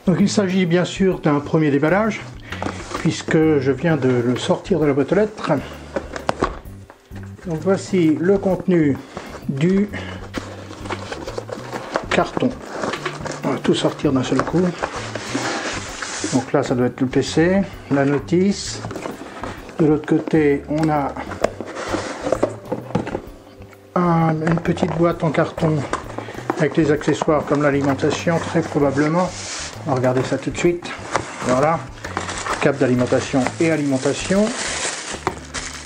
Donc il s'agit bien sûr d'un premier déballage, puisque je viens de le sortir de la boîte aux lettres. Donc voici le contenu du carton. On va tout sortir d'un seul coup. Donc là ça doit être le PC, la notice. De l'autre côté on a une petite boîte en carton avec les accessoires comme l'alimentation très probablement. On va regarder ça tout de suite. Voilà, câble d'alimentation et alimentation.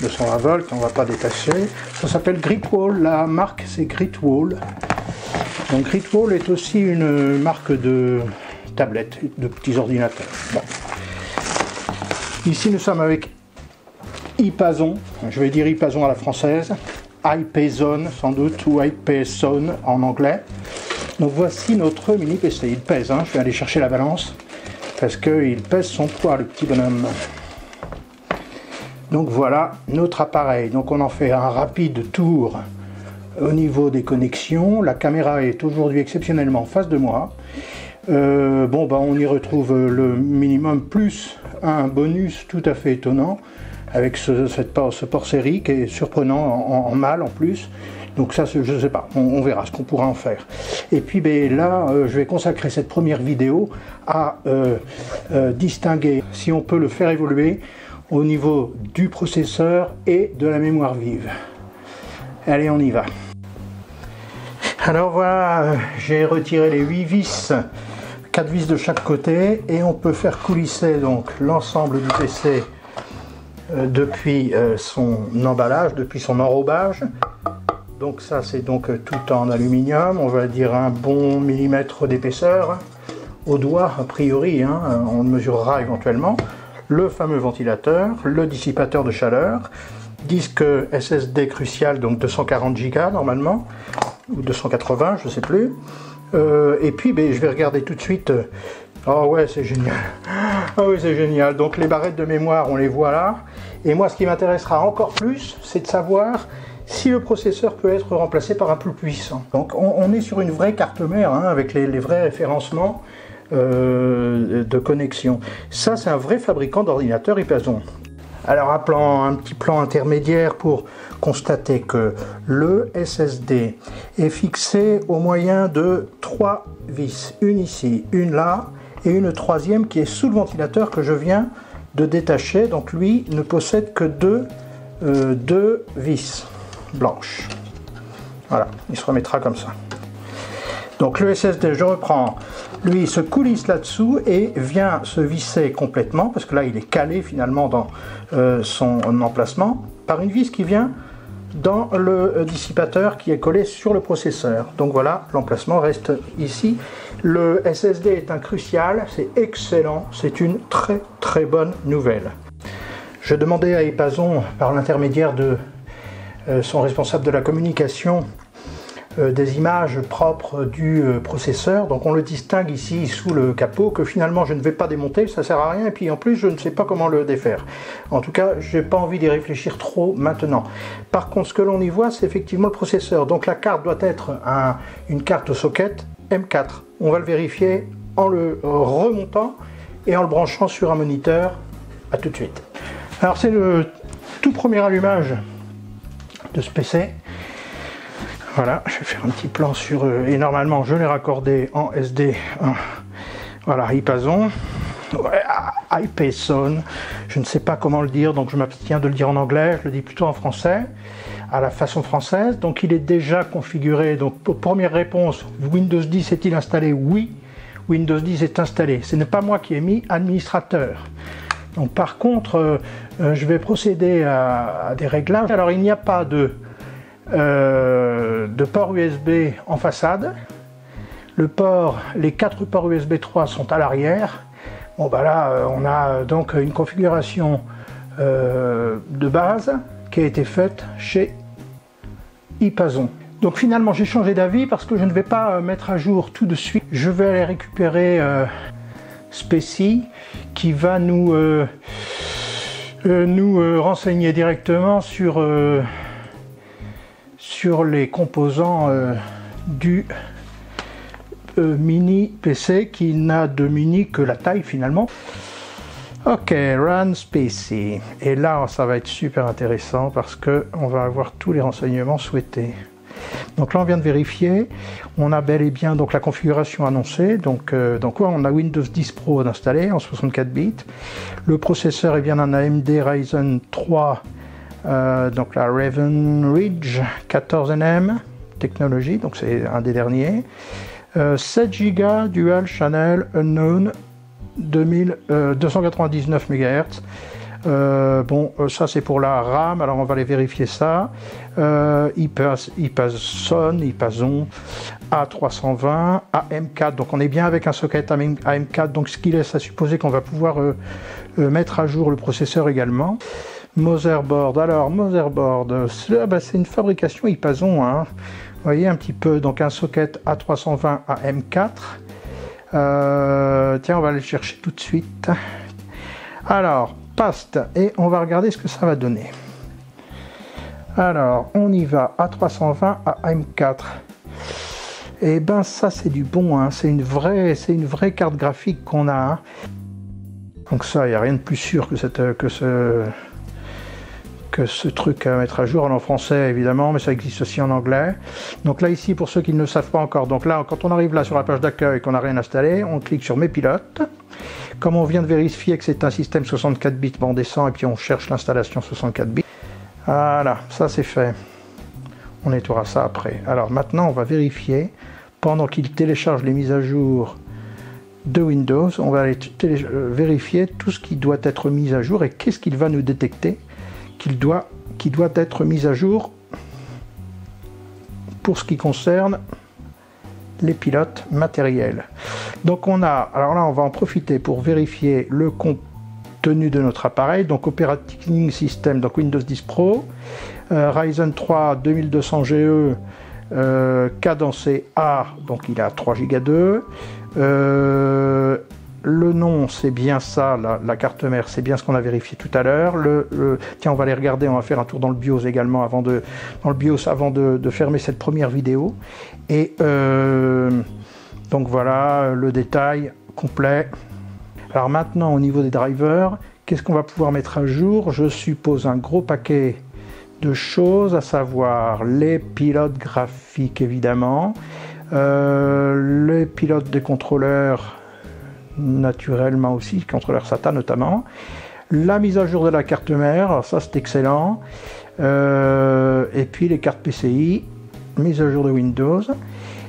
220 volts, on ne va pas détacher. Ça s'appelle Gritwall, la marque c'est Gritwall. Donc Gritwall est aussi une marque de tablettes, de petits ordinateurs. Bon. Ici nous sommes avec iPason, je vais dire iPason à la française, iPason sans doute, ou iPason en anglais. Donc voici notre mini PC, il pèse, hein. Je vais aller chercher la balance, parce qu'il pèse son poids le petit bonhomme. Donc voilà notre appareil, donc on en fait un rapide tour au niveau des connexions. La caméra est aujourd'hui exceptionnellement en face de moi. On y retrouve le minimum plus un bonus tout à fait étonnant avec ce port série qui est surprenant en mal en plus. Donc ça, je ne sais pas, on verra ce qu'on pourra en faire. Et puis là, je vais consacrer cette première vidéo à distinguer si on peut le faire évoluer au niveau du processeur et de la mémoire vive. Allez, on y va. Alors voilà, j'ai retiré les 8 vis, 4 vis de chaque côté, et on peut faire coulisser donc l'ensemble du PC depuis son emballage, depuis son enrobage. Donc ça c'est donc tout en aluminium, on va dire un bon millimètre d'épaisseur, au doigt a priori, hein, on le mesurera éventuellement. Le fameux ventilateur, le dissipateur de chaleur, disque SSD Crucial, donc 240 Go normalement, ou 280, je sais plus. Et puis je vais regarder tout de suite. Oh ouais, c'est génial. Ah oui, c'est génial. Donc les barrettes de mémoire, on les voit là. Et moi, ce qui m'intéressera encore plus, c'est de savoir si le processeur peut être remplacé par un plus puissant. Donc on est sur une vraie carte mère, hein, avec les vrais référencements de connexion. Ça, c'est un vrai fabricant d'ordinateurs iPason. Alors un petit plan intermédiaire pour constater que le SSD est fixé au moyen de 3 vis, une ici, une là et une troisième qui est sous le ventilateur que je viens de détacher. Donc lui ne possède que deux vis blanches. Voilà, il se remettra comme ça. Donc le SSD, je reprends, lui il se coulisse là-dessous et vient se visser complètement, parce que là il est calé finalement dans son emplacement, par une vis qui vient dans le dissipateur qui est collé sur le processeur. Donc voilà, l'emplacement reste ici. Le SSD est un Crucial, c'est excellent, c'est une très très bonne nouvelle. Je demandais à iPason, par l'intermédiaire de son responsable de la communication, des images propres du processeur. Donc on le distingue ici sous le capot, que finalement je ne vais pas démonter, ça sert à rien, et puis en plus je ne sais pas comment le défaire. En tout cas, j'ai pas envie d'y réfléchir trop maintenant. Par contre, ce que l'on y voit, c'est effectivement le processeur. Donc la carte doit être une carte socket M4. On va le vérifier en le remontant et en le branchant sur un moniteur. À tout de suite. Alors c'est le tout premier allumage de ce PC. Voilà, je vais faire un petit plan sur et normalement je l'ai raccordé en SD. Voilà, iPason, iPason, je ne sais pas comment le dire, donc je m'abstiens de le dire en anglais, je le dis plutôt en français, à la façon française. Donc il est déjà configuré. Donc pour première réponse, Windows 10 est-il installé? Oui, Windows 10 est installé. Ce n'est pas moi qui ai mis administrateur. Donc par contre, je vais procéder à des réglages. Alors il n'y a pas de port USB en façade. Les 4 ports USB 3 sont à l'arrière. Bon bah là on a donc une configuration de base qui a été faite chez iPason. Donc finalement j'ai changé d'avis parce que je ne vais pas mettre à jour tout de suite. Je vais aller récupérer Specie qui va nous renseigner directement sur les composants du mini PC qui n'a de mini que la taille finalement. Ok, Run Spacey. Et là, ça va être super intéressant parce que on va avoir tous les renseignements souhaités. Donc là, on vient de vérifier. On a bel et bien donc la configuration annoncée. Donc on a Windows 10 Pro installé en 64 bits. Le processeur est bien un AMD Ryzen 3, donc la Raven Ridge 14nm technologie. Donc c'est un des derniers. 7 Go Dual Channel Unknown 299 MHz. Ça c'est pour la RAM, alors on va aller vérifier ça. IPASON A320 AM4, donc on est bien avec un socket AM4, donc ce qui laisse à supposer qu'on va pouvoir mettre à jour le processeur également. Motherboard, alors motherboard, c'est une fabrication IPASON, hein. Vous voyez un petit peu, donc un socket A320 AM4. Tiens, on va aller le chercher tout de suite. Alors, PAST, et on va regarder ce que ça va donner. Alors, on y va, A320 à AM4. Et ben ça c'est du bon, hein. C'est une vraie carte graphique qu'on a. Hein. Donc ça, il n'y a rien de plus sûr que ce truc à mettre à jour en français évidemment, mais ça existe aussi en anglais. Donc là ici, pour ceux qui ne le savent pas encore, donc là quand on arrive là sur la page d'accueil et qu'on n'a rien installé, on clique sur mes pilotes. Comme on vient de vérifier que c'est un système 64 bits, on descend et puis on cherche l'installation 64 bits. Voilà, ça c'est fait. On nettoiera ça après. Alors maintenant on va vérifier, pendant qu'il télécharge les mises à jour de Windows, on va aller vérifier tout ce qui doit être mis à jour et qu'est-ce qu'il va nous détecter qui doit être mis à jour pour ce qui concerne les pilotes matériels. Donc alors là on va en profiter pour vérifier le contenu de notre appareil, donc Operating System, donc Windows 10 Pro, Ryzen 3 2200 GE, cadencé A, donc il a 3 Go 2, le nom c'est bien ça, la carte mère c'est bien ce qu'on a vérifié tout à l'heure. Tiens, on va aller regarder, on va faire un tour dans le BIOS également avant de fermer cette première vidéo. Et donc voilà le détail complet. Alors maintenant au niveau des drivers, qu'est-ce qu'on va pouvoir mettre à jour? Je suppose un gros paquet de choses, à savoir les pilotes graphiques évidemment, les pilotes des contrôleurs naturellement aussi, contrôleur SATA notamment, la mise à jour de la carte mère, alors ça c'est excellent, et puis les cartes PCI, mise à jour de Windows,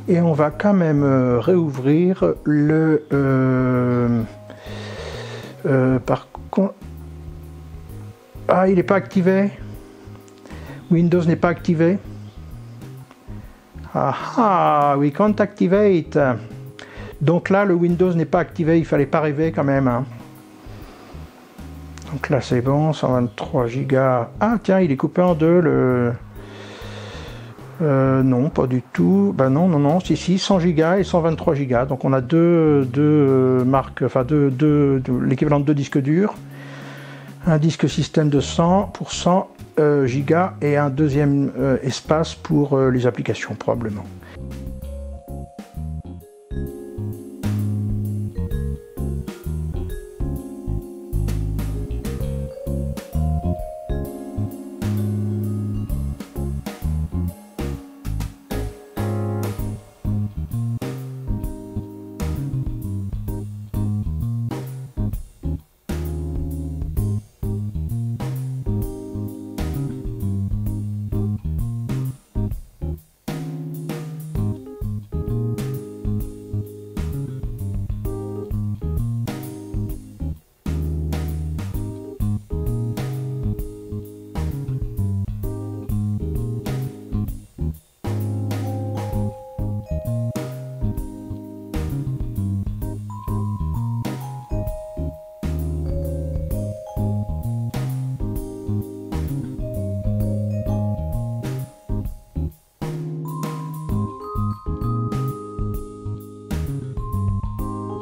et on va quand même réouvrir le par contre, il n'est pas activé, Windows n'est pas activé, we can't activate. Donc là, le Windows n'est pas activé, il fallait pas rêver quand même. Hein. Donc là, c'est bon, 123 Go. Ah tiens, il est coupé en deux, non, pas du tout. Ben non, si, 100 Go et 123 Go. Donc on a deux marques, enfin l'équivalent de 2 disques durs. Un disque système de 100 pour 100 Go et un deuxième espace pour les applications probablement.